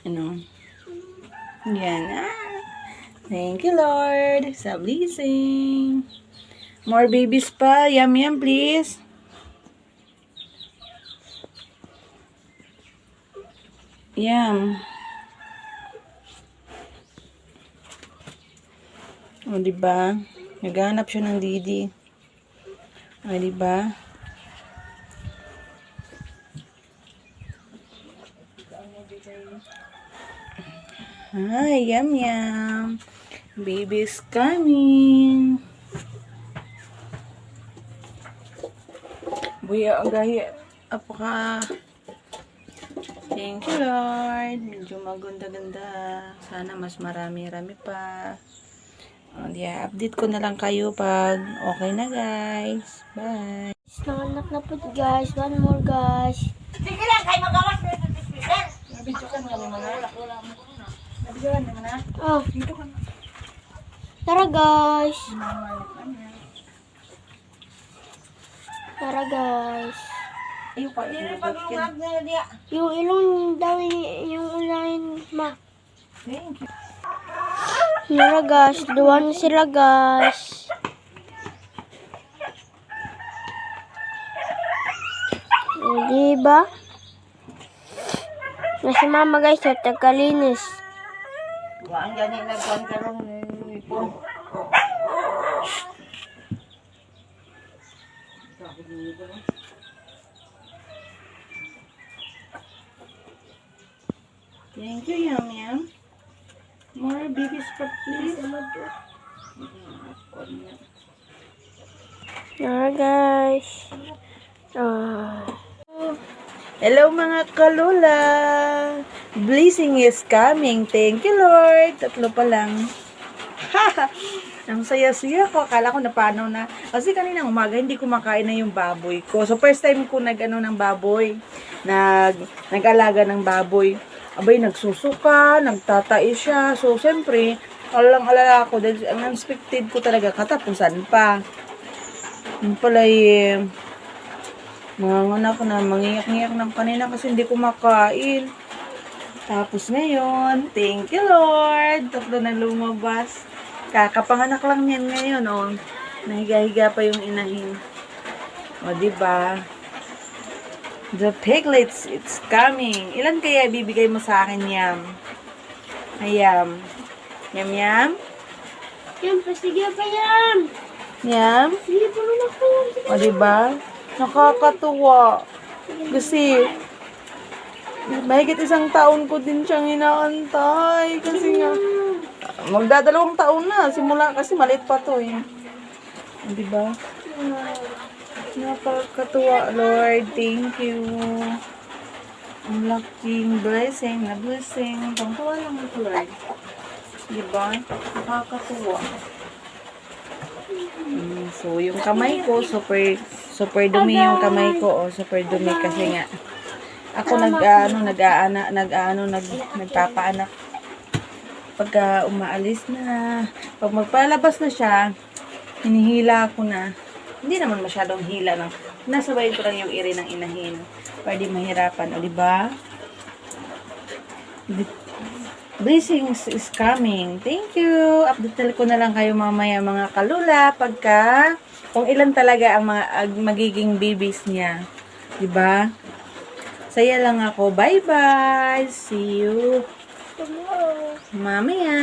Ano? Yan. Thank you, Lord, sa blessing. More babies pa. Yum, yum, please. Yum. O, diba? Naghanap siya ng Didi. O, diba? Hi, yum, yum. Baby's coming. Buya, ang gahi. Apaka. Thank you, Lord. Medyo maganda-ganda. Sana mas marami-rami pa. Update ko na lang kayo pag okay na, guys. Bye. Nanganak na po, guys. One more, guys. Sige lang, kayo magawas na ito, Peter. Nabidyo ka na naman na. Nabidyo ka naman na. Oh, Dito ka na. tara, guys. Tara, guys. Ayaw pa. Hindi rin pag-umag na diya. Yung ilong daw, yung ulahin, ma. Thank you. Tara, guys. Duwa na sila, guys. Diba? Na si mama, guys, at nagkalinis. Ang ganyan nagkuhan ka rin ng ipon. Thank you, Yum Yum. More babies pa, please. Tara, guys. Hello, mga kalula. Blessing is coming. Thank you, Lord. Tatlo pa lang. Ang saya-saya ko. Akala ko na paano na. Kasi kaninang umaga, hindi kumakain na yung baboy ko. So, first time ko ng baboy. Nag-alaga ng baboy. Abay, nagsusuka, nagtatai siya. So, siyempre, alala ko. Dahil ang unexpected ko talaga, katapusan pa. Yung pala mga anak na mangiyak-ngiyak ng kanina kasi hindi kumakain. Tapos ngayon, thank you, Lord. Tatlo na lumabas. Kakapanganak lang yan ngayon, oh. Nahiga-higa pa yung inahin. O, diba? The piglets, it's coming. Ilan kaya bibigay mo sa akin, Yam? Ayam. Yam, Yam? Yan, pasigya pa yan. Yam? Sige pa rin ako. O, diba? Nakakatuwa. Kasi, mahigit 1 taon ko din siyang inaantay. Kasi nga, magdadalawang taon na. Simula, kasi maliit pa to eh. O, diba? Nakakatuwa, Lord. Thank you. Ang laking blessing na blessing. Tungtuwa lang ito, Lord. Diba? Nakakatuwa. So, yung kamay ko, super dumi yung kamay ko. Oh, super dumi kasi nga. Ako nagpapaanak. Pagka umaalis na, pag magpalabas na siya, hinihila ko na. Hindi naman masyadong hila lang. Nasabayin ko lang yung iri ng inahin. Para di mahirapan. O, diba? Blessings is coming. Thank you. Update ko na lang kayo mamaya mga kalula. Pagka, kung ilan talaga ang magiging babies niya. Diba? Saya lang ako. Bye-bye. See you. Mamaya.